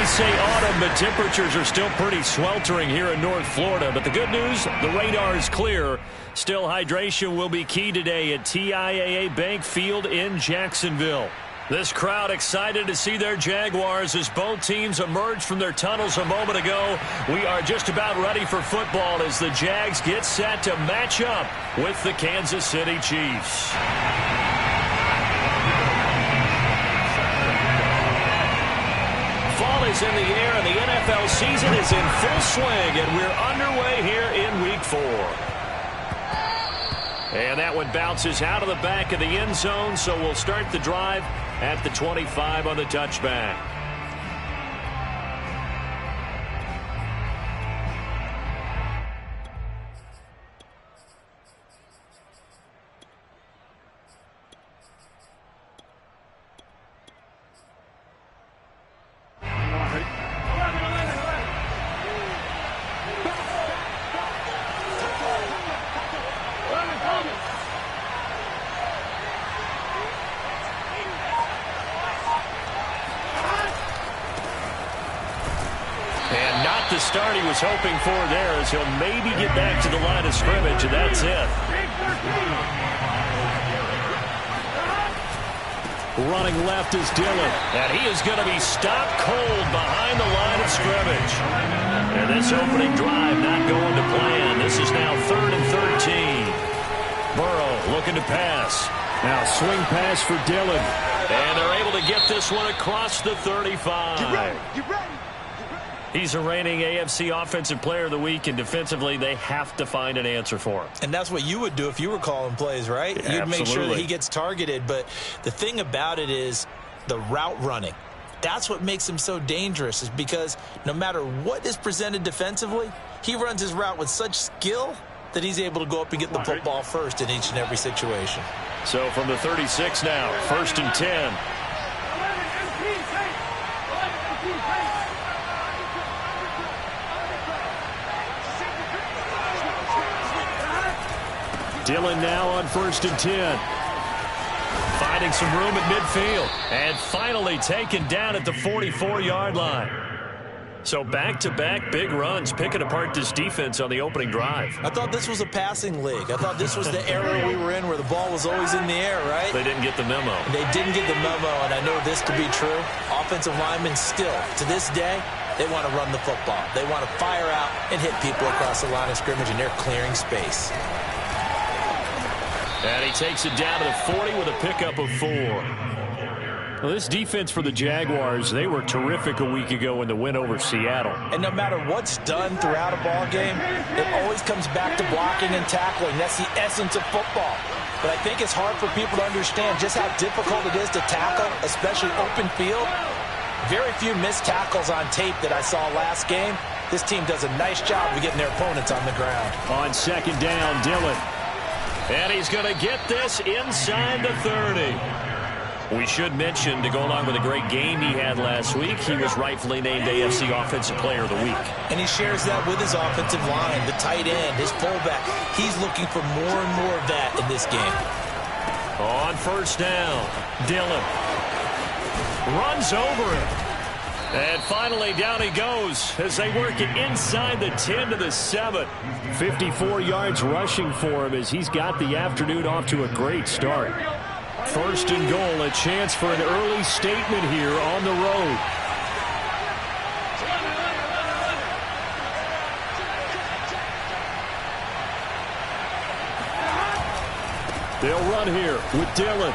Say autumn, but temperatures are still pretty sweltering here in North Florida. But the good news, the radar is clear. Still, hydration will be key today at TIAA Bank Field in Jacksonville. This crowd excited to see their Jaguars as both teams emerge from their tunnels a moment ago. We are just about ready for football as the Jags get set to match up with the Kansas City Chiefs. Fall is in the air, and the NFL season is in full swing, and we're underway here in Week 4. And that one bounces out of the back of the end zone, so we'll start the drive at the 25 on the touchback. The start he was hoping for there as he'll maybe get back to the line of scrimmage, and that's it. Running left is Dillon, and he is going to be stopped cold behind the line of scrimmage. And this opening drive not going to plan. This is now 3rd and 13. Burrow looking to pass. Now swing pass for Dillon. And they're able to get this one across the 35. Get ready. Get ready. He's a reigning AFC Offensive Player of the Week, and defensively, they have to find an answer for him. And that's what you would do if you were calling plays, right? Yeah, you'd make sure that he gets targeted. But the thing about it is the route running. That's what makes him so dangerous, is because no matter what is presented defensively, he runs his route with such skill that he's able to go up and get the football first in each and every situation. So from the 36 now, 1st and 10. Dillon now on 1st and 10. Finding some room at midfield. And finally taken down at the 44-yard line. So back-to-back big runs, picking apart this defense on the opening drive. I thought this was a passing league. I thought this was the era we were in where the ball was always in the air, right? They didn't get the memo. They didn't get the memo, and I know this to be true. Offensive linemen still, to this day, they want to run the football. They want to fire out and hit people across the line of scrimmage, and they're clearing space. And he takes it down to the 40 with a pickup of 4. Well, this defense for the Jaguars, they were terrific a week ago in the win over Seattle. And no matter what's done throughout a ball game, it always comes back to blocking and tackling. That's the essence of football. But I think it's hard for people to understand just how difficult it is to tackle, especially open field. Very few missed tackles on tape that I saw last game. This team does a nice job of getting their opponents on the ground. On 2nd down, Dillon. And he's going to get this inside the 30. We should mention, to go along with a great game he had last week, he was rightfully named AFC Offensive Player of the Week. And he shares that with his offensive line, the tight end, his fullback. He's looking for more and more of that in this game. On 1st down, Dillon runs over him. And finally, down he goes as they work it inside the 10 to the 7. 54 yards rushing for him as he's got the afternoon off to a great start. 1st and goal, a chance for an early statement here on the road. They'll run here with Dillon.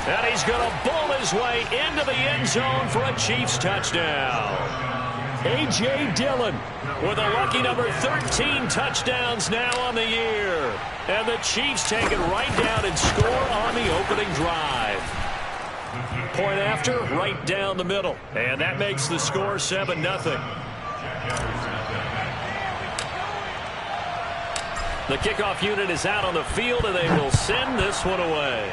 And he's going to bull his way into the end zone for a Chiefs touchdown. A.J. Dillon with a lucky number 13 touchdowns now on the year. And the Chiefs take it right down and score on the opening drive. point after, right down the middle. And that makes the score 7-0. The kickoff unit is out on the field, and they will send this one away.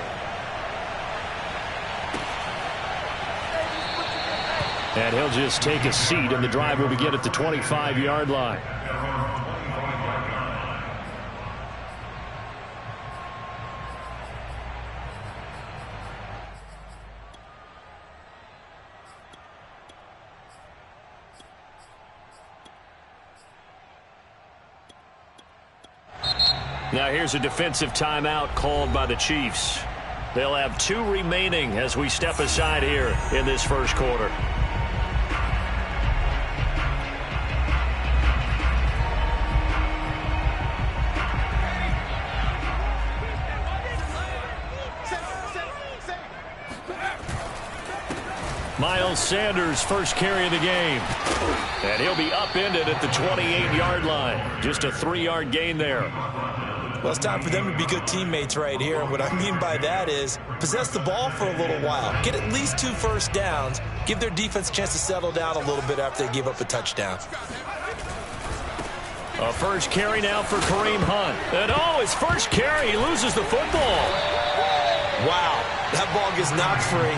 And he'll just take a seat, and the drive will begin at the 25-yard line. Now here's a defensive timeout called by the Chiefs. They'll have 2 remaining as we step aside here in this first quarter. Miles Sanders first carry of the game. And he'll be upended at the 28-yard line. Just a 3-yard gain there. Well, it's time for them to be good teammates right here. And what I mean by that is possess the ball for a little while. Get at least 2 first downs. Give their defense a chance to settle down a little bit after they give up a touchdown. A first carry now for Kareem Hunt. And his first carry, he loses the football. Wow, that ball gets knocked free,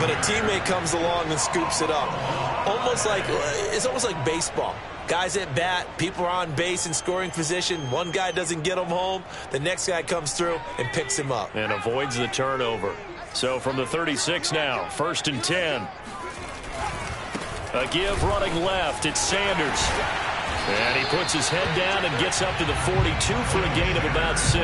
but a teammate comes along and scoops it up. It's almost like baseball. Guys at bat, people are on base in scoring position. One guy doesn't get him home. The next guy comes through and picks him up. And avoids the turnover. So from the 36 now, 1st and 10. A give running left. It's Sanders. And he puts his head down and gets up to the 42 for a gain of about 6.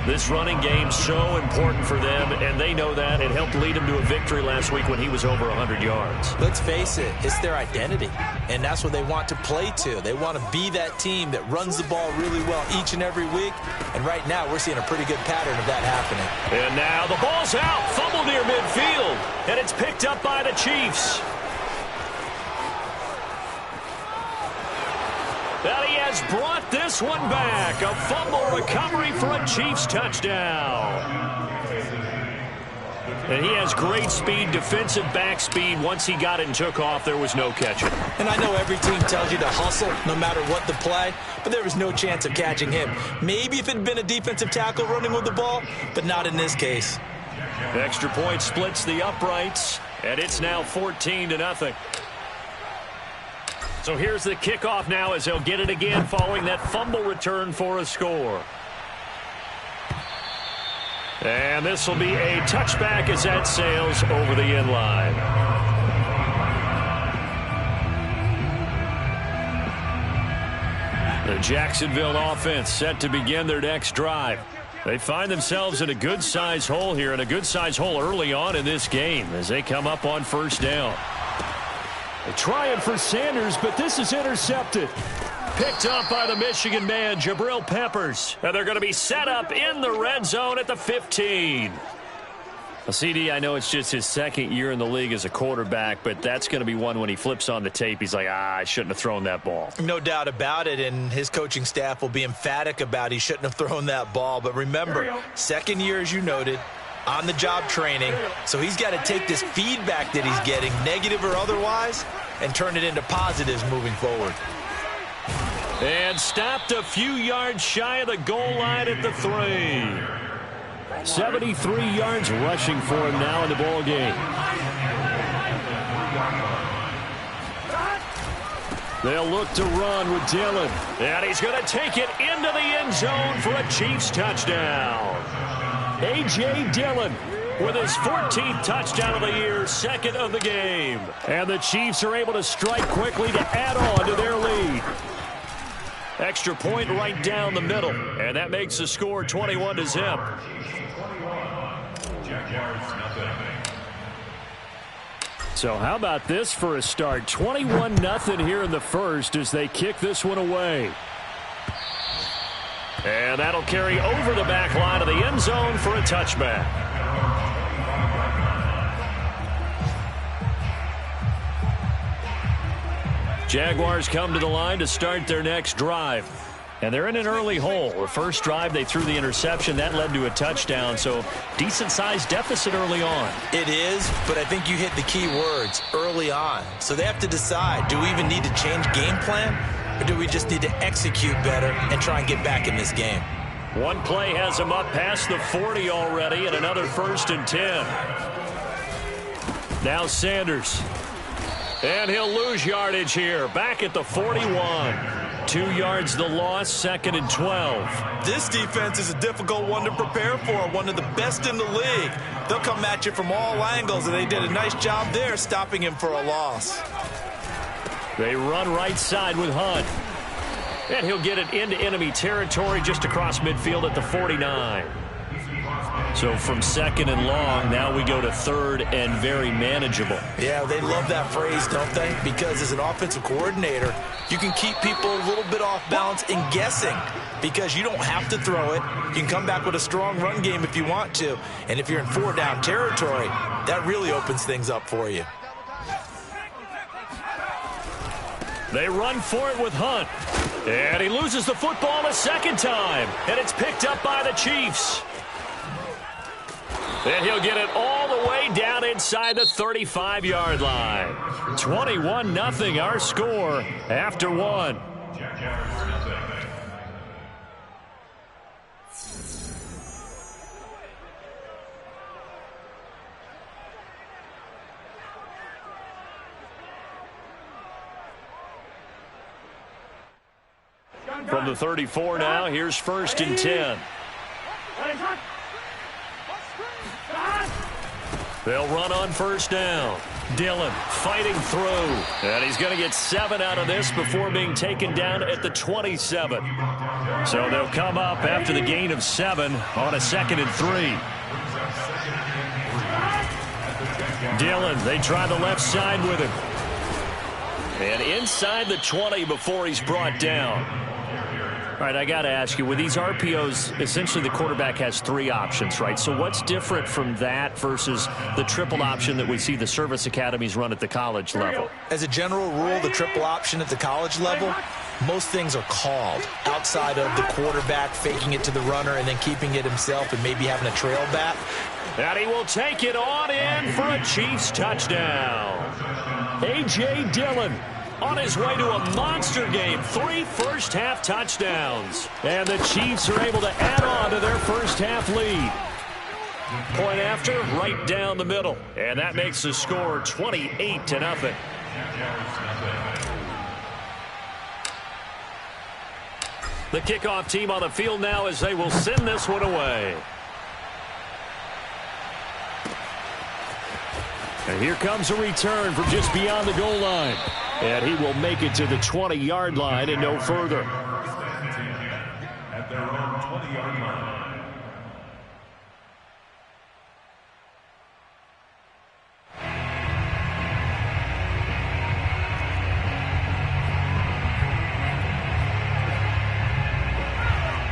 This running game so important for them, and they know that. It helped lead them to a victory last week when he was over 100 yards. Let's face it, it's their identity, and that's what they want to play to. They want to be that team that runs the ball really well each and every week, and right now we're seeing a pretty good pattern of that happening. And now the ball's out, fumble near midfield, and it's picked up by the Chiefs. That he has brought this one back. A fumble recovery for a Chiefs touchdown. And he has great speed, defensive back speed. Once he got it and took off, there was no catching. And I know every team tells you to hustle no matter what the play, but there was no chance of catching him. Maybe if it had been a defensive tackle running with the ball, but not in this case. The extra point splits the uprights, and it's now 14-0. So here's the kickoff now as they'll get it again following that fumble return for a score. And this will be a touchback as that sails over the end line. The Jacksonville offense set to begin their next drive. They find themselves in a good-sized hole here, and a good-sized hole early on in this game as they come up on 1st down. Trying for Sanders, but this is intercepted. Picked up by the Michigan man, Jabril Peppers. And they're going to be set up in the red zone at the 15. Well, CD, I know it's just his 2nd year in the league as a quarterback, but that's going to be one when he flips on the tape. He's like, I shouldn't have thrown that ball. No doubt about it, and his coaching staff will be emphatic about he shouldn't have thrown that ball. But remember, 2nd year, as you noted, on-the-job training. So he's got to take this feedback that he's getting, negative or otherwise, and turn it into positives moving forward. And stopped a few yards shy of the goal line at the 3. 73 yards rushing for him now in the ball game. They'll look to run with Dillon. And he's going to take it into the end zone for a Chiefs touchdown. A.J. Dillon with his 14th touchdown of the year, 2nd of the game. And the Chiefs are able to strike quickly to add on to their lead. Extra point right down the middle. And that makes the score 21-0. So how about this for a start? 21-0 here in the first as they kick this one away. And that'll carry over the back line of the end zone for a touchback. Jaguars come to the line to start their next drive. And they're in an early hole. The first drive, they threw the interception. That led to a touchdown, so decent-sized deficit early on. It is, but I think you hit the key words, early on. So they have to decide, do we even need to change game plan, or do we just need to execute better and try and get back in this game? One play has him up past the 40 already, and another 1st and 10. Now Sanders. And he'll lose yardage here, back at the 41. 2 yards the loss, 2nd and 12. This defense is a difficult one to prepare for, one of the best in the league. They'll come at you from all angles, and they did a nice job there stopping him for a loss. They run right side with Hunt. And he'll get it into enemy territory just across midfield at the 49. So from 2nd and long, now we go to 3rd and very manageable. Yeah, they love that phrase, don't they? Because as an offensive coordinator, you can keep people a little bit off balance and guessing because you don't have to throw it. You can come back with a strong run game if you want to. And if you're in 4-down territory, that really opens things up for you. They run for it with Hunt. And he loses the football a second time. And it's picked up by the Chiefs. And he'll get it all the way down inside the 35-yard line. 21-0 our score after 1. From the 34 now, here's 1st and 10. They'll run on 1st down. Dillon fighting through. And he's going to get 7 out of this before being taken down at the 27. So they'll come up after the gain of 7 on a 2nd and 3. Dillon, they try the left side with him. And inside the 20 before he's brought down. All right, I got to ask you, with these RPOs, essentially the quarterback has 3 options, right? So what's different from that versus the triple option that we see the service academies run at the college level? As a general rule, the triple option at the college level, most things are called outside of the quarterback faking it to the runner and then keeping it himself and maybe having a trail back. And he will take it on in for a Chiefs touchdown. A.J. Dillon on his way to a monster game. 3 first-half touchdowns. And the Chiefs are able to add on to their first-half lead. Point after, right down the middle. And that makes the score 28-0. The kickoff team on the field now as they will send this one away. And here comes a return from just beyond the goal line. And he will make it to the 20-yard line and no further. At their own 20-yard line.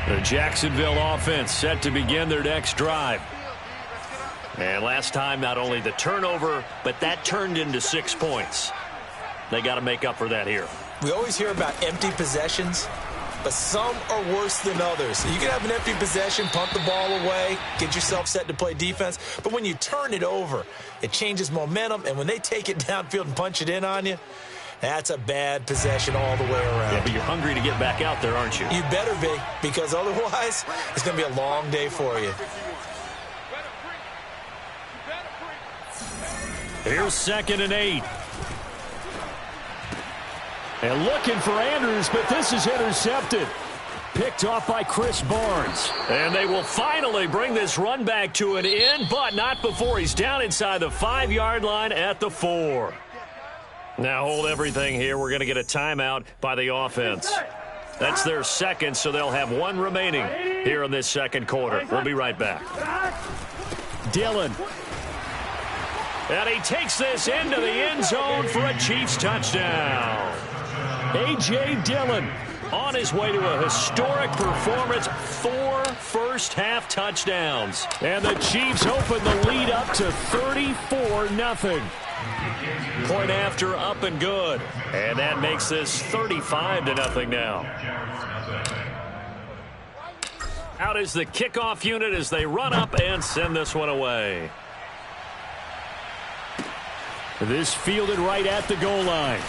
The Jacksonville offense set to begin their next drive. And last time, not only the turnover, but that turned into 6 points. They got to make up for that here. We always hear about empty possessions, but some are worse than others. So you can have an empty possession, pump the ball away, get yourself set to play defense. But when you turn it over, it changes momentum. And when they take it downfield and punch it in on you, that's a bad possession all the way around. Yeah, but you're hungry to get back out there, aren't you? You better be, because otherwise it's going to be a long day for you. Here's 2nd and 8. And looking for Andrews, but this is intercepted. Picked off by Chris Barnes. And they will finally bring this run back to an end, but not before he's down inside the 5-yard line at the 4. Now hold everything here. We're going to get a timeout by the offense. That's their second, so they'll have 1 remaining here in this second quarter. We'll be right back. Dillon. And he takes this into the end zone for a Chiefs touchdown. A.J. Dillon on his way to a historic performance. 4 first-half touchdowns. And the Chiefs open the lead up to 34-0. Point after, up and good. And that makes this 35-0 now. Out is the kickoff unit as they run up and send this one away. This fielded right at the goal line.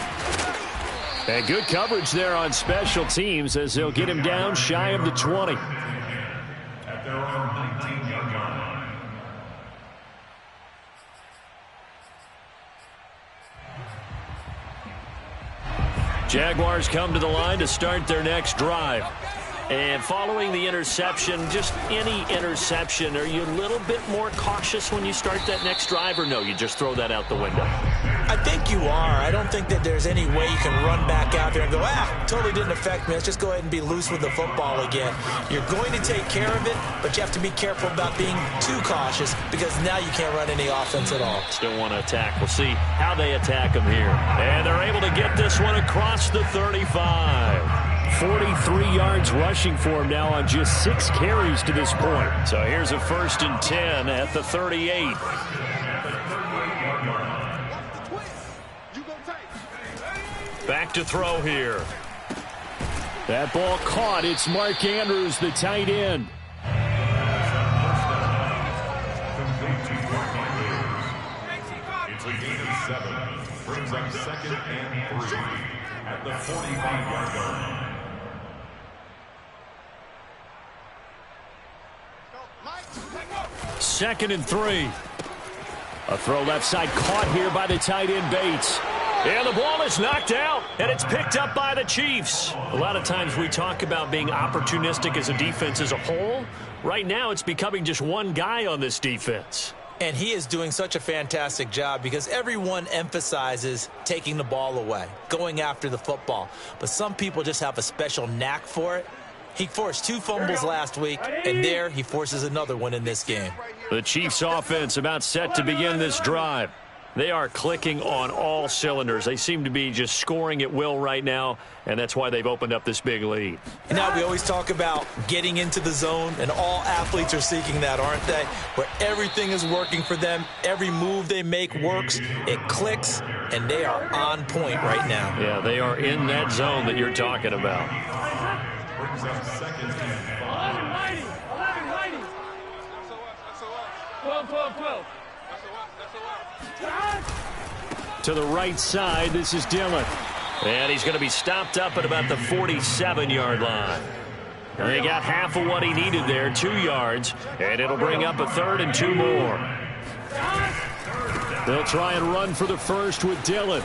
And good coverage there on special teams as they'll get him down shy of the 20. At their own 19-yard line. Jaguars come to the line to start their next drive. And following the interception, just any interception, are you a little bit more cautious when you start that next drive, or no, you just throw that out the window? I think you are. I don't think that there's any way you can run back out there and go, totally didn't affect me. Let's just go ahead and be loose with the football again. You're going to take care of it, but you have to be careful about being too cautious because now you can't run any offense at all. Still want to attack. We'll see how they attack them here. And they're able to get this one across the 35. 43 yards rushing for him now on just 6 carries to this point. So here's a 1st and 10 at the 38. Back to throw here. That ball caught. It's Mark Andrews, the tight end. It's a gain of 7. Brings up 2nd and 3 at the 45-yard line. Second and 3. A throw left side caught here by the tight end Bates. And the ball is knocked out, and it's picked up by the Chiefs. A lot of times we talk about being opportunistic as a defense as a whole. Right now it's becoming just one guy on this defense. And he is doing such a fantastic job because everyone emphasizes taking the ball away, going after the football. But some people just have a special knack for it. He forced 2 fumbles last week, and there he forces another one in this game. The Chiefs offense about set to begin this drive. They are clicking on all cylinders. They seem to be just scoring at will right now, and that's why they've opened up this big lead. And now we always talk about getting into the zone, and all athletes are seeking that, aren't they? Where everything is working for them, every move they make works, it clicks, and they are on point right now. Yeah, they are in that zone that you're talking about. Brings up 2nd and 5. 12. To the right side, this is Dillon. And he's going to be stopped up at about the 47-yard line. And he got half of what he needed there, 2 yards. And it'll bring up a 3rd and 2 more. They'll try and run for the first with Dillon.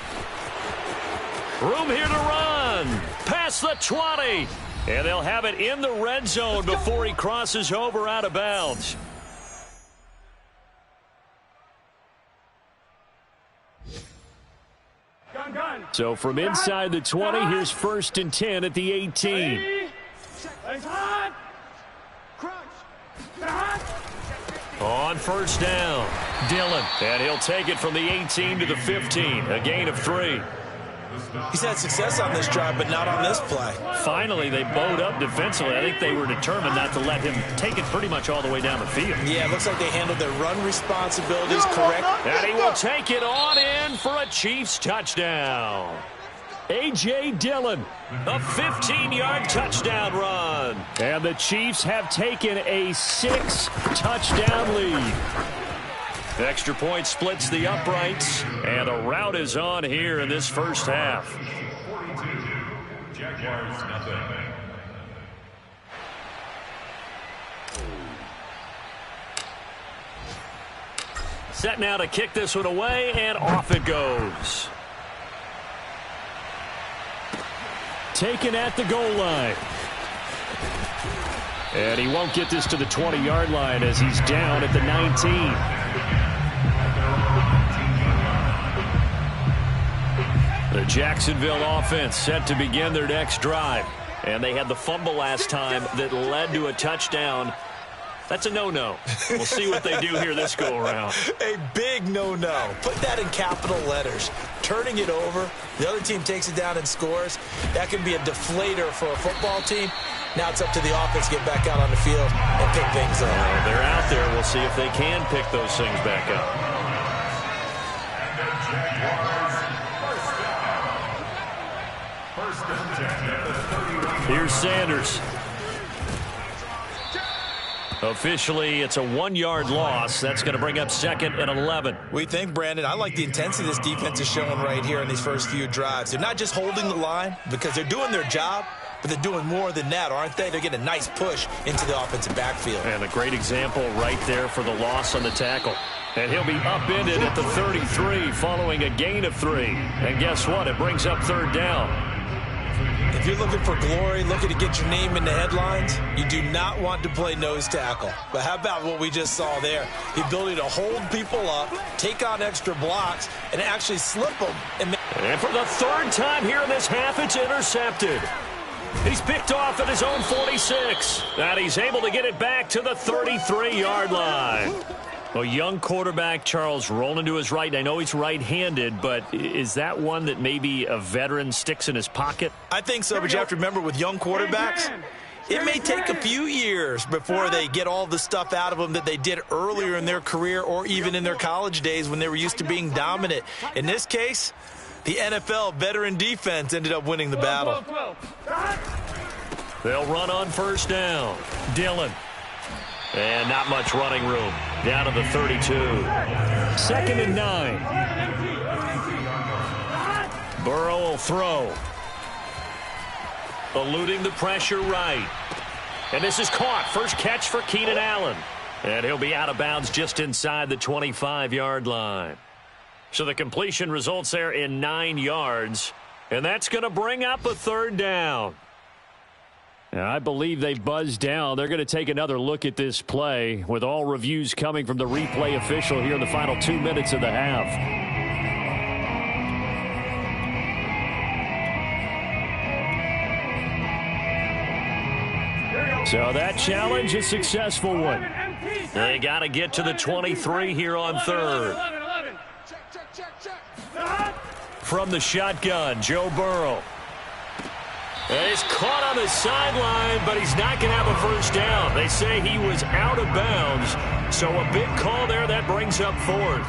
Room here to run. Past the 20. And they'll have it in the red zone before he crosses over out of bounds. So from inside the 20, here's 1st and 10 at the 18. On 1st down, Dillon. And he'll take it from the 18 to the 15, a gain of 3. He's had success on this drive, but not on this play. Finally, they bowed up defensively. I think they were determined not to let him take it pretty much all the way down the field. Yeah, it looks like they handled their run responsibilities correct. And he will take it on in for a Chiefs touchdown. A.J. Dillon, a 15-yard touchdown run. And the Chiefs have taken a 6-touchdown lead. Extra point splits the uprights, and a rout is on here in this first half. 42, Jaguars nothing. Set now to kick this one away, and off it goes. Taken at the goal line. And he won't get this to the 20-yard line as he's down at the 19. The Jacksonville offense set to begin their next drive. And they had the fumble last time that led to a touchdown. That's a no-no. We'll see what they do here this go-around. A big no-no. Put that in capital letters. Turning it over, the other team takes it down and scores. That can be a deflator for a football team. Now it's up to the offense to get back out on the field and pick things up. They're out there. We'll see if they can pick those things back up. First and 10 at the 31. Here's Sanders. Officially, it's a 1-yard loss. That's going to bring up 2nd and 11. We think, Brandon, I like the intensity this defense is showing right here in these first few drives. They're not just holding the line because they're doing their job, but they're doing more than that, aren't they? They're getting a nice push into the offensive backfield. And a great example right there for the loss on the tackle. And he'll be upended at the 33 following a gain of 3. And guess what? It brings up 3rd down. If you're looking for glory, looking to get your name in the headlines, you do not want to play nose tackle. But how about what we just saw there? The ability to hold people up, take on extra blocks, and actually slip them. And for the 3rd time here in this half, it's intercepted. He's picked off at his own 46. And he's able to get it back to the 33-yard line. A young quarterback, Charles, rolling to his right. And I know he's right-handed, but is that one that maybe a veteran sticks in his pocket? I think so, but you have to remember with young quarterbacks, it may take a few years before they get all the stuff out of them that they did earlier in their career or even in their college days when they were used to being dominant. In this case, the NFL veteran defense ended up winning the battle. They'll run on 1st down. Dillon. And not much running room. Down to the 32. 2nd and 9. Burrow will throw. Eluding the pressure right. And this is caught. First catch for Keenan Allen. And he'll be out of bounds just inside the 25-yard line. So the completion results there in 9 yards. And that's going to bring up a 3rd down. And I believe they buzzed down. They're going to take another look at this play with all reviews coming from the replay official here in the final 2 minutes of the half. So that challenge is a successful one. They got to get to the 23 here on 3rd. From the shotgun, Joe Burrow. And he's caught on the sideline, but he's not going to have a 1st down. They say he was out of bounds, so a big call there. That brings up 4th.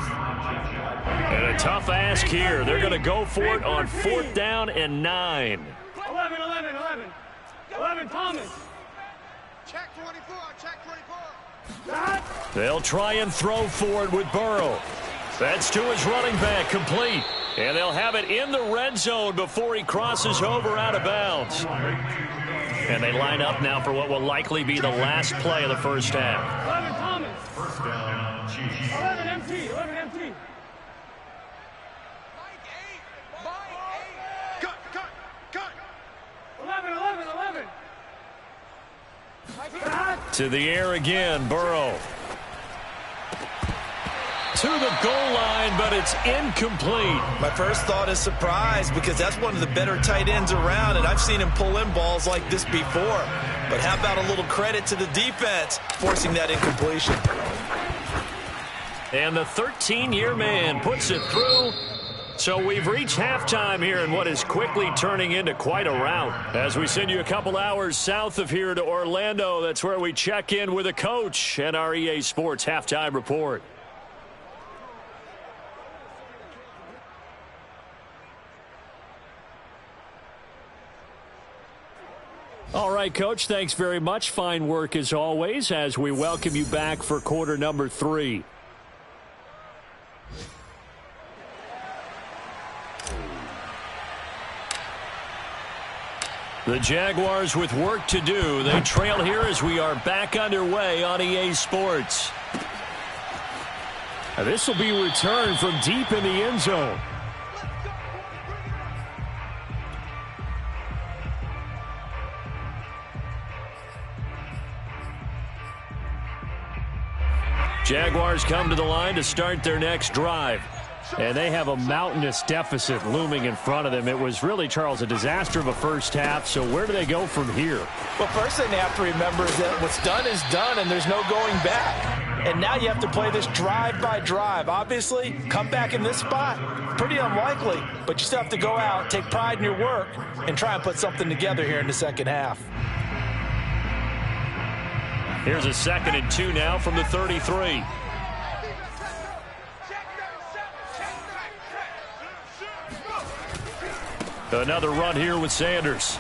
And a tough ask here. They're going to go for it on 4th down and 9. 11, Thomas. Check 24, check 24. They'll try and throw for it with Burrow. That's to his running back, complete. And they'll have it in the red zone before he crosses over out of bounds. And they line up now for what will likely be the last play of the 1st half. 11, Thomas. 1st down, Chiefs. 11, MT. 11, MT. Cut. 11. To the air again, Burrow. To the goal line, but it's incomplete. My first thought is surprise because that's one of the better tight ends around, and I've seen him pull in balls like this before. But how about a little credit to the defense forcing that incompletion? And the 13-year man puts it through. So we've reached halftime here in what is quickly turning into quite a rout. As we send you a couple hours south of here to Orlando, that's where we check in with a coach and our EA Sports Halftime Report. All right, Coach, thanks very much. Fine work as always as we welcome you back for quarter number 3. The Jaguars with work to do. They trail here as we are back underway on EA Sports. Now this will be returned from deep in the end zone. Jaguars come to the line to start their next drive. And they have a mountainous deficit looming in front of them. It was really, Charles, a disaster of a first half. So where do they go from here? Well, first thing they have to remember is that what's done is done, and there's no going back. And now you have to play this drive by drive. Obviously, come back in this spot, pretty unlikely. But you still have to go out, take pride in your work, and try and put something together here in the second half. Here's a 2nd and 2 now from the 33. Another run here with Sanders.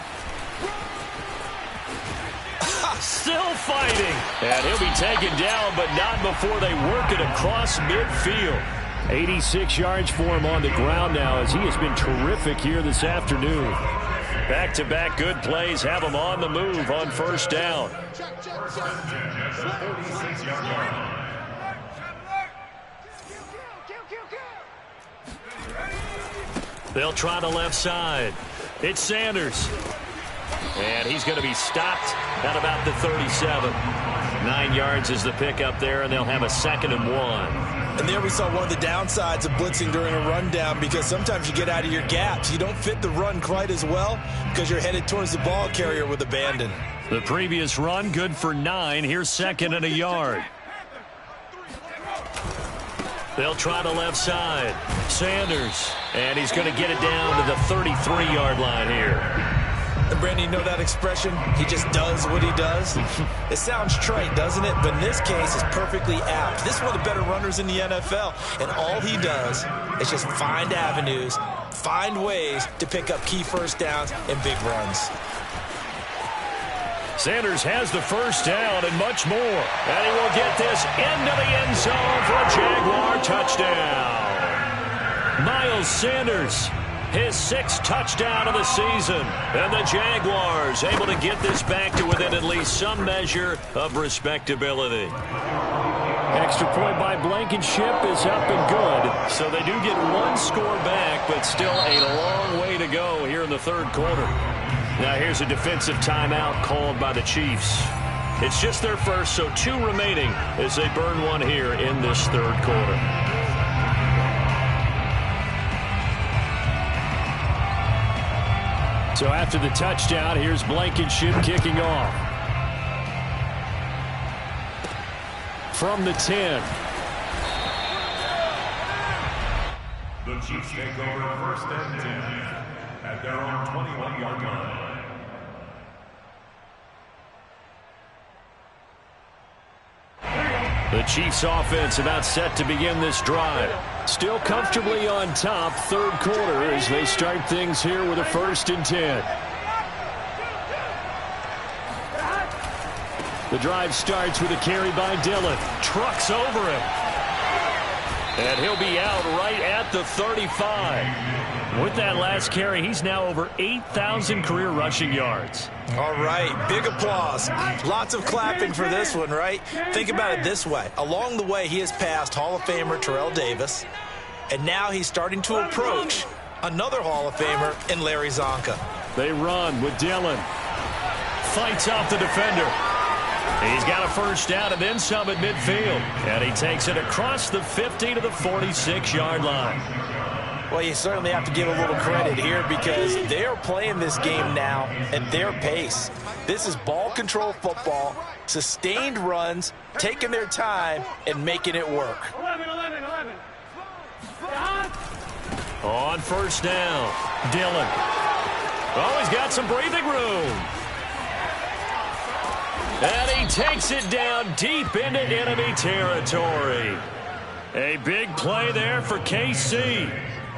Still fighting. And he'll be taken down, but not before they work it across midfield. 86 yards for him on the ground now as he has been terrific here this afternoon. Back-to-back good plays have him on the move on first down. They'll try the left side. It's Sanders. And he's going to be stopped at about the 37. 9 yards is the pickup there, and they'll have a 2nd and 1. And there we saw one of the downsides of blitzing during a rundown, because sometimes you get out of your gaps. You don't fit the run quite as well because you're headed towards the ball carrier with abandon. The previous run good for 9. Here's 2nd and a yard. They'll try the left side. Sanders. And he's going to get it down to the 33-yard line here. And Brandon, you know that expression? He just does what he does. It sounds trite, doesn't it? But in this case, it's perfectly apt. This is one of the better runners in the NFL. And all he does is just find avenues, find ways to pick up key first downs and big runs. Sanders has the first down and much more. And he will get this into the end zone for a Jaguar touchdown. Miles Sanders, his 6th touchdown of the season. And the Jaguars able to get this back to within at least some measure of respectability. Extra point by Blankenship is up and good. So they do get 1 score back, but still a long way to go here in the 3rd quarter. Now here's a defensive timeout called by the Chiefs. It's just their first, so 2 remaining as they burn one here in this 3rd quarter. So after the touchdown, here's Blankenship kicking off. From the 10. The Chiefs take over 1st and 10 at their own 21-yard line. The Chiefs offense about set to begin this drive. Still comfortably on top, 3rd quarter as they start things here with a 1st and 10. The drive starts with a carry by Dillon. Trucks over him. And he'll be out right at the 35. With that last carry, he's now over 8,000 career rushing yards. All right, big applause. Lots of clapping for this one, right? Think about it this way. Along the way, he has passed Hall of Famer Terrell Davis, and now he's starting to approach another Hall of Famer in Larry Zonka. They run with Dillon. Fights off the defender. He's got a first down and then some at midfield. And he takes it across the 50 to the 46-yard line. Well, you certainly have to give a little credit here because they're playing this game now at their pace. This is ball control football, sustained runs, taking their time, and making it work. 11. On first down, Dillon. Oh, he's got some breathing room. And he takes it down deep into enemy territory. A big play there for KC.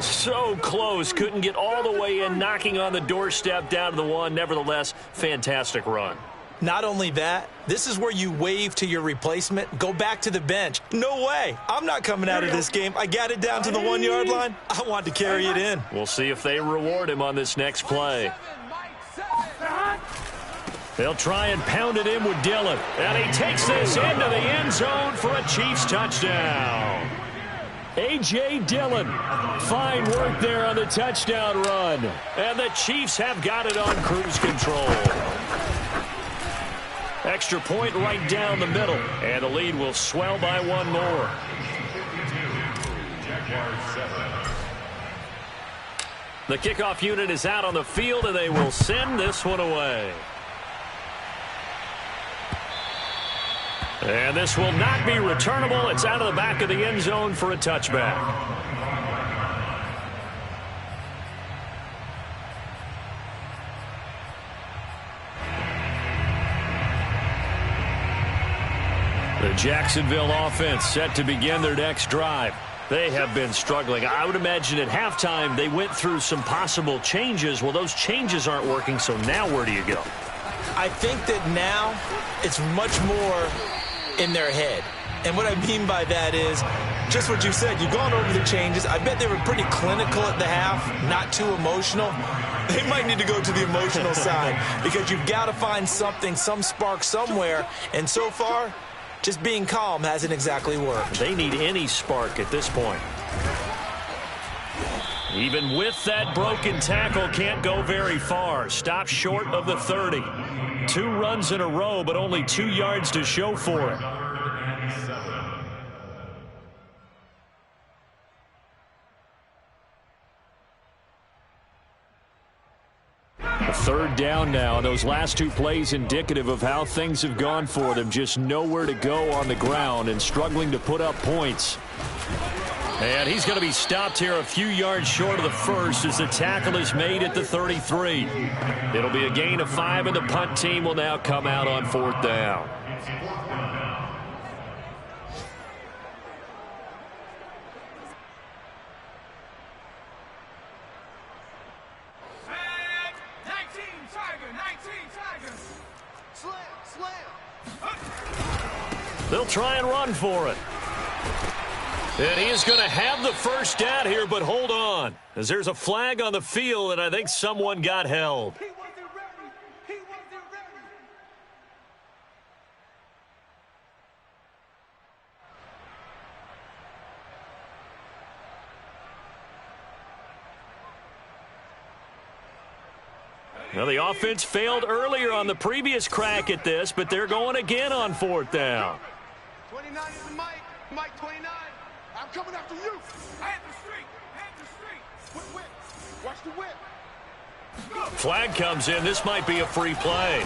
So close, couldn't get all the way in, knocking on the doorstep down to the 1. Nevertheless, fantastic run. Not only that, this is where you wave to your replacement, go back to the bench. No way. I'm not coming out of this game. I got it down to the 1-yard line. I want to carry it in. We'll see if they reward him on this next play. They'll try and pound it in with Dillon. And he takes this into the end zone for a Chiefs touchdown. A.J. Dillon, fine work there on the touchdown run. And the Chiefs have got it on cruise control. Extra point right down the middle. And the lead will swell by 1 more. The kickoff unit is out on the field, and they will send this one away. And this will not be returnable. It's out of the back of the end zone for a touchback. The Jacksonville offense set to begin their next drive. They have been struggling. I would imagine at halftime they went through some possible changes. Well, those changes aren't working, so now where do you go? I think that now it's much more in their head. And what I mean by that is just what you said. You've gone over the changes. I bet they were pretty clinical at the half, not too emotional. They might need to go to the emotional side because you've got to find something, some spark somewhere. And so far, just being calm hasn't exactly worked. They need any spark at this point. Even with that broken tackle, can't go very far. Stopped short of the 30. 2 runs in a row, but only 2 yards to show for it. Third down now, and those last 2 plays indicative of how things have gone for them. Just nowhere to go on the ground and struggling to put up points. And he's going to be stopped here a few yards short of the first as the tackle is made at the 33. It'll be a gain of 5, and the punt team will now come out on 4th down. They'll try and run for it. And he is going to have the first down here, but hold on, as there's a flag on the field, and I think someone got held. He wasn't ready. He wasn't ready. Now, the offense failed earlier on the previous crack at this, but they're going again on 4th down. 29 is the Mike. Mike 29. I'm coming after you. Hand the street. Hand the street. Whip, whip. Watch the whip. Flag comes in. This might be a free play.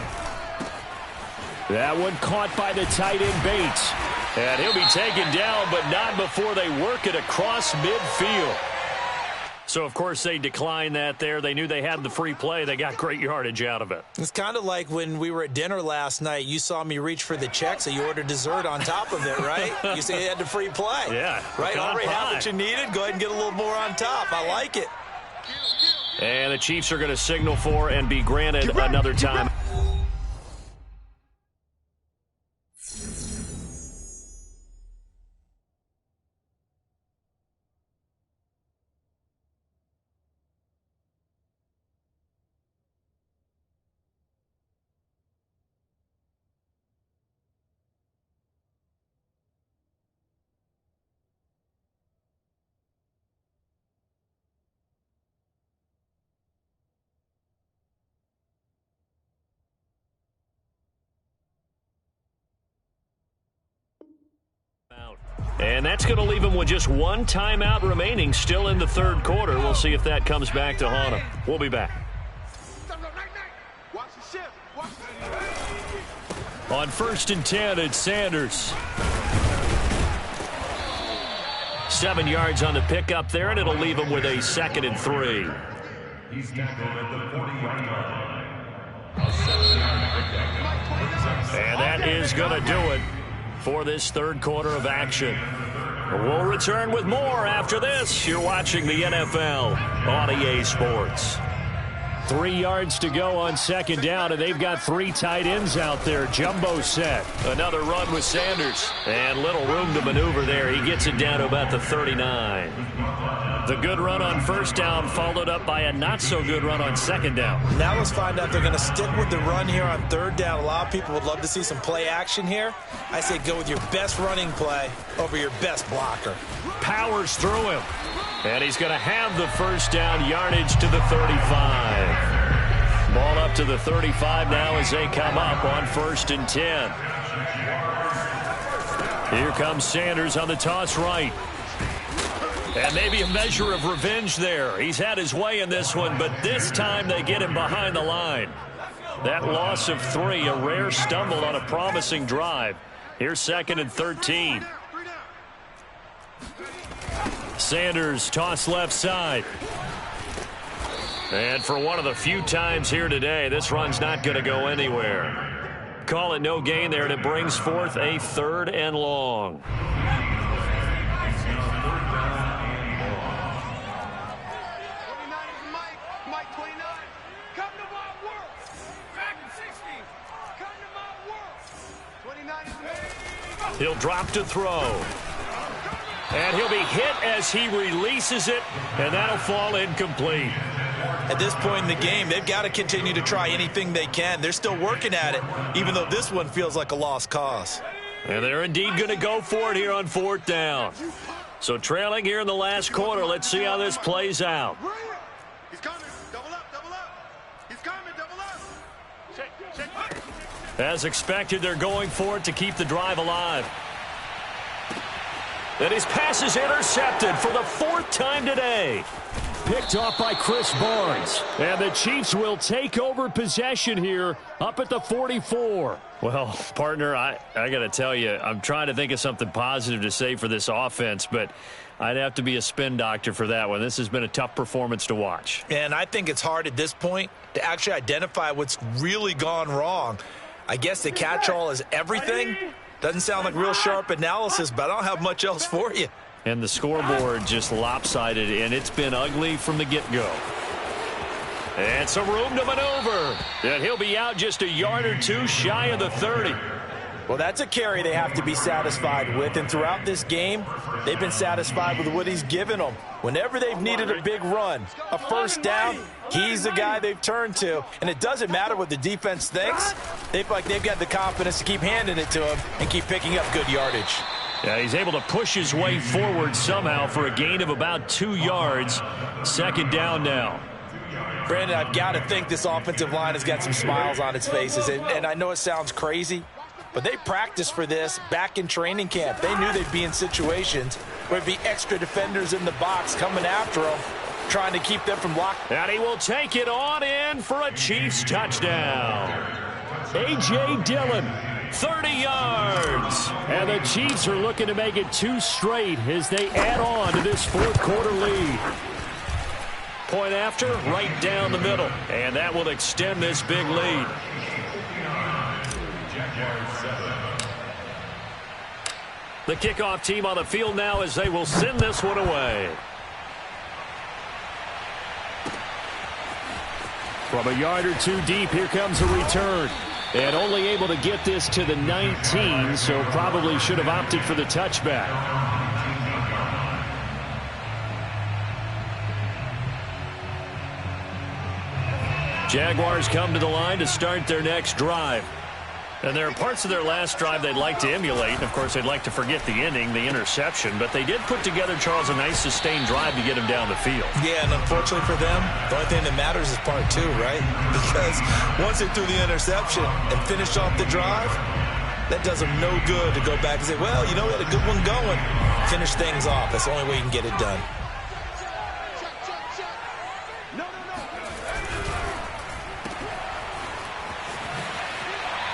That one caught by the tight end Bates. And he'll be taken down, but not before they work it across midfield. So, of course, they declined that there. They knew they had the free play. They got great yardage out of it. It's kind of like when we were at dinner last night. You saw me reach for the check, so you ordered dessert on top of it, right? You said you had the free play. Yeah. Right? Already have what you needed. Go ahead and get a little more on top. I like it. And the Chiefs are going to signal for and be granted another time. And that's going to leave them with just 1 timeout remaining still in the 3rd quarter. We'll see if that comes back to haunt them. We'll be back. Watch the shift. Watch the... On 1st and 10, it's Sanders. 7 yards on the pickup there, and it'll leave them with a 2nd and 3. He's tackled at the 40-yard line. And that is going to do it for this 3rd quarter of action. We'll return with more after this. You're watching the NFL on EA Sports. 3 yards to go on 2nd down, and they've got 3 tight ends out there. Jumbo set. Another run with Sanders. And little room to maneuver there. He gets it down to about the 39. The good run on 1st down followed up by a not-so-good run on 2nd down. Now let's find out if they're going to stick with the run here on 3rd down. A lot of people would love to see some play action here. I say go with your best running play over your best blocker. Powers through him. And he's going to have the 1st down, yardage to the 35. Ball up to the 35 now as they come up on 1st and 10. Here comes Sanders on the toss right. And maybe a measure of revenge there. He's had his way in this one, but this time they get him behind the line. That loss of 3, a rare stumble on a promising drive. Here's 2nd and 13. Sanders toss left side. And for one of the few times here today, this run's not going to go anywhere. Call it no gain there, and it brings forth a 3rd and long. He'll drop to throw. And he'll be hit as he releases it, and that'll fall incomplete. At this point in the game, they've got to continue to try anything they can. They're still working at it, even though this one feels like a lost cause. And they're indeed going to go for it here on 4th down. So trailing here in the last quarter, let's see how this plays out. He's coming. Double up, double up. He's coming, double up. Check. As expected, they're going for it to keep the drive alive. And his pass is intercepted for the 4th time today. Picked off by Chris Barnes. And the Chiefs will take over possession here up at the 44. Well, partner, I got to tell you, I'm trying to think of something positive to say for this offense, but I'd have to be a spin doctor for that one. This has been a tough performance to watch. And I think it's hard at this point to actually identify what's really gone wrong. I guess the catch-all is everything. Doesn't sound like real sharp analysis, but I don't have much else for you. And the scoreboard just lopsided, and it's been ugly from the get-go. And some room to maneuver. And he'll be out just a yard or two shy of the 30. Well, that's a carry they have to be satisfied with. And throughout this game, they've been satisfied with what he's given them. Whenever they've needed a big run, a first down, he's the guy they've turned to. And it doesn't matter what the defense thinks. They feel like they've got the confidence to keep handing it to him and keep picking up good yardage. Yeah, he's able to push his way forward somehow for a gain of about 2 yards. 2nd down now. Brandon, I've got to think this offensive line has got some smiles on its faces. And I know it sounds crazy, but they practiced for this back in training camp. They knew they'd be in situations where there'd be extra defenders in the box coming after them, trying to keep them from blocking. And he will take it on in for a Chiefs touchdown. A.J. Dillon, 30 yards. And the Chiefs are looking to make it 2 straight as they add on to this 4th quarter lead. Point after, right down the middle. And that will extend this big lead. The kickoff team on the field now as they will send this one away. From a yard or 2 deep, here comes a return. And only able to get this to the 19, so probably should have opted for the touchback. Jaguars come to the line to start their next drive. And there are parts of their last drive they'd like to emulate. Of course, they'd like to forget the ending, the interception. But they did put together, Charles, a nice sustained drive to get him down the field. Yeah, and unfortunately for them, the only thing that matters is part 2, right? Because once they threw the interception and finished off the drive, that does them no good to go back and say, well, you know, we had a good one going. Finish things off. That's the only way you can get it done.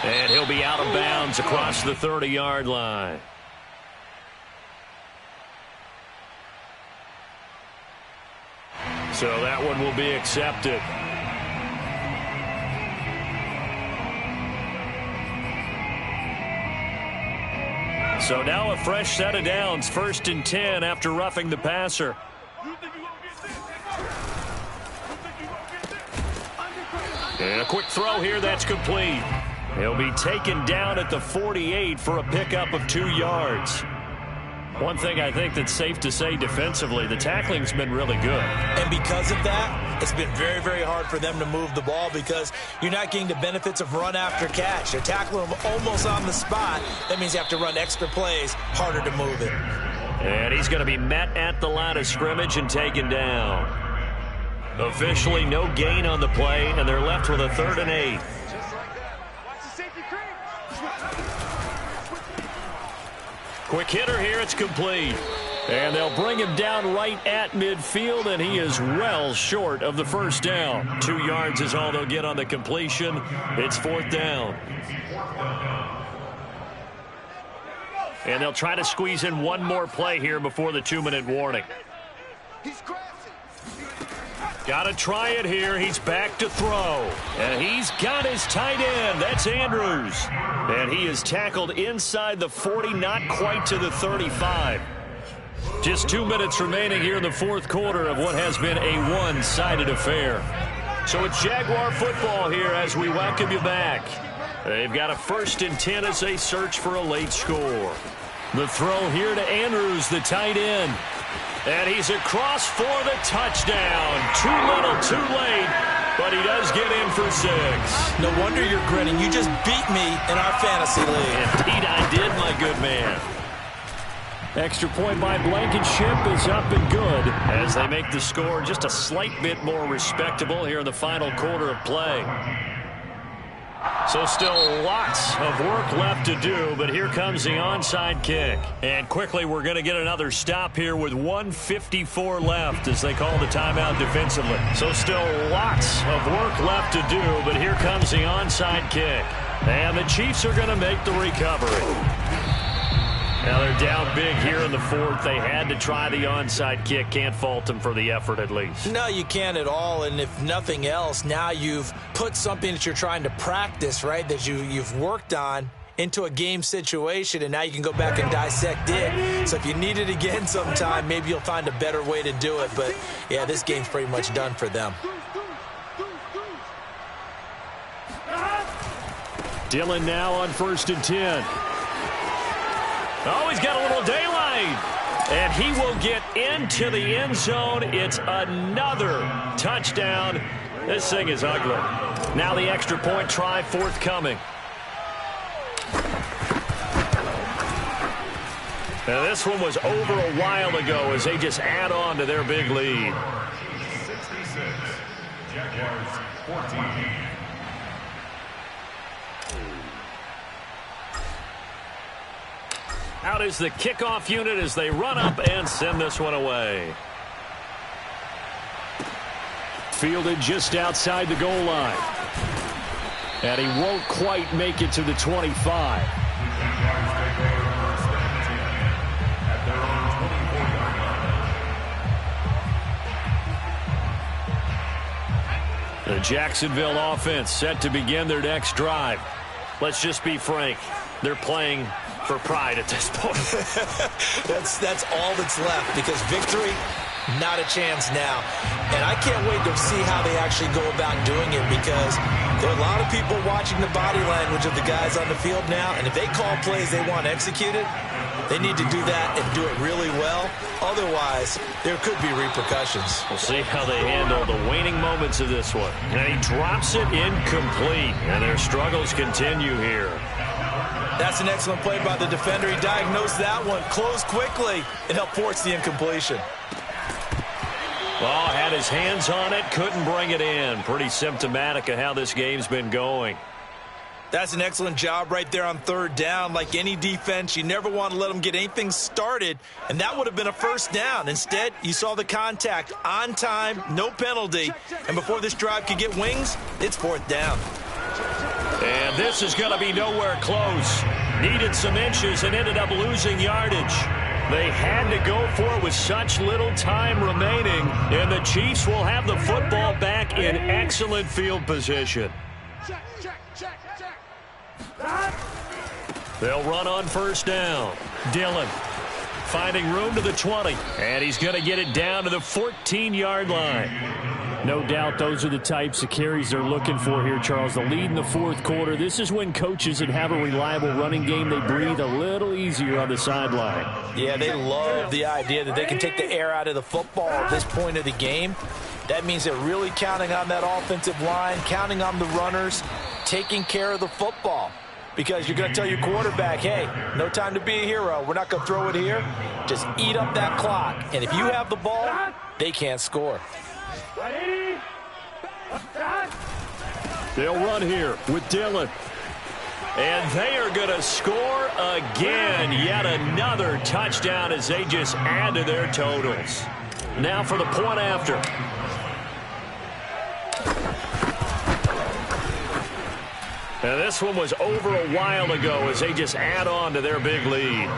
And he'll be out of bounds across the 30-yard line. So that one will be accepted. So now a fresh set of downs, 1st and 10 after roughing the passer. And a quick throw here, that's complete. He'll be taken down at the 48 for a pickup of 2 yards. One thing I think that's safe to say defensively, the tackling's been really good. And because of that, it's been very, very hard for them to move the ball because you're not getting the benefits of run after catch. They're tackling them almost on the spot. That means you have to run extra plays, harder to move it. And he's going to be met at the line of scrimmage and taken down. Officially no gain on the play, and they're left with a 3rd and 8. Quick hitter here, it's complete. And they'll bring him down right at midfield, and he is well short of the first down. 2 yards is all they'll get on the completion. It's 4th down. And they'll try to squeeze in one more play here before the 2-minute warning. Got to try it here. He's back to throw. And he's got his tight end. That's Andrews. And he is tackled inside the 40, not quite to the 35. Just 2 minutes remaining here in the 4th quarter of what has been a one-sided affair. So it's Jaguar football here as we welcome you back. They've got a 1st and 10 as they search for a late score. The throw here to Andrews, the tight end. And he's across for the touchdown. Too little, too late, but he does get in for 6. No wonder you're grinning. You just beat me in our fantasy league. Indeed I did, my good man. Extra point by Blankenship is up and good as they make the score just a slight bit more respectable here in the final quarter of play. So still lots of work left to do, but here comes the onside kick. And quickly we're going to get another stop here with 1:54 left as they call the timeout defensively. So still lots of work left to do, but here comes the onside kick. And the Chiefs are going to make the recovery. Now they're down big here in the 4th. They had to try the onside kick. Can't fault them for the effort at least. No, you can't at all. And if nothing else, now you've put something that you're trying to practice, right, that you've worked on into a game situation, and now you can go back and dissect it. So if you need it again sometime, maybe you'll find a better way to do it. But, yeah, this game's pretty much done for them. Dillon now on 1st and 10. Oh, he's got a little daylight. And he will get into the end zone. It's another touchdown. This thing is ugly. Now the extra point try forthcoming. Now this one was over a while ago as they just add on to their big lead. 66. Jaguars 14. Out is the kickoff unit as they run up and send this one away. Fielded just outside the goal line. And he won't quite make it to the 25. The Jacksonville offense set to begin their next drive. Let's just be frank. They're playing for pride at this point. That's all that's left, because victory, not a chance now. And I can't wait to see how they actually go about doing it, because there are a lot of people watching the body language of the guys on the field now, and if they call plays they want executed, they need to do that and do it really well. Otherwise, there could be repercussions. We'll see how they handle the waning moments of this one. And he drops it incomplete, and their struggles continue here. That's an excellent play by the defender. He diagnosed that one, closed quickly, and helped force the incompletion. Well, had his hands on it, couldn't bring it in. Pretty symptomatic of how this game's been going. That's an excellent job right there on 3rd down. Like any defense, you never want to let them get anything started, and that would have been a 1st down. Instead, you saw the contact on time, no penalty, and before this drive could get wings, it's 4th down. And this is going to be nowhere close. Needed some inches and ended up losing yardage. They had to go for it with such little time remaining, and the Chiefs will have the football back in excellent field position. They'll run on 1st down. Dillon finding room to the 20, and he's going to get it down to the 14-yard line. No doubt those are the types of carries they're looking for here, Charles. The lead in the 4th quarter. This is when coaches that have a reliable running game, they breathe a little easier on the sideline. Yeah, they love the idea that they can take the air out of the football at this point of the game. That means they're really counting on that offensive line, counting on the runners, taking care of the football. Because you're going to tell your quarterback, hey, no time to be a hero. We're not going to throw it here. Just eat up that clock. And if you have the ball, they can't score. They'll run here with Dillon. And they are going to score again. Yet another touchdown as they just add to their totals. Now for the point after. And this one was over a while ago as they just add on to their big lead.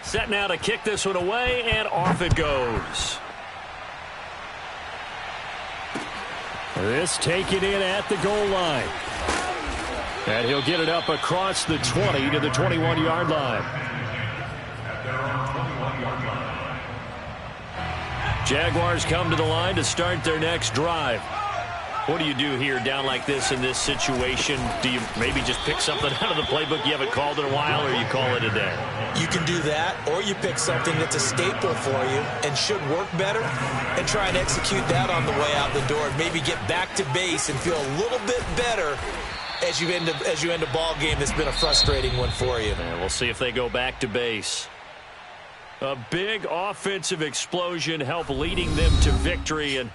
Set now to kick this one away, and off it goes. This taken in at the goal line. And he'll get it up across the 20 to the 21-yard line. Jaguars come to the line to start their next drive. What do you do here down like this in this situation? Do you maybe just pick something out of the playbook you haven't called in a while, or you call it a day? You can do that, or you pick something that's a staple for you and should work better and try and execute that on the way out the door and maybe get back to base and feel a little bit better as you end a ball game that's been a frustrating one for you. And we'll see if they go back to base. A big offensive explosion helped leading them to victory, and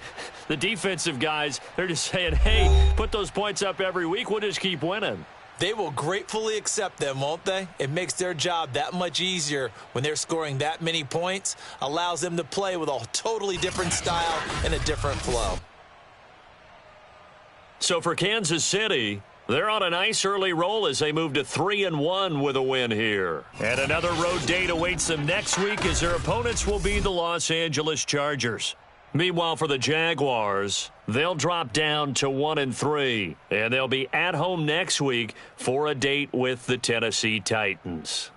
the defensive guys, they're just saying, hey, put those points up every week, we'll just keep winning. They will gratefully accept them, won't they? It makes their job that much easier when they're scoring that many points, allows them to play with a totally different style and a different flow. So for Kansas City, they're on a nice early roll as they move to 3-1 with a win here. And another road date awaits them next week as their opponents will be the Los Angeles Chargers. Meanwhile, for the Jaguars, they'll drop down to 1-3, and they'll be at home next week for a date with the Tennessee Titans.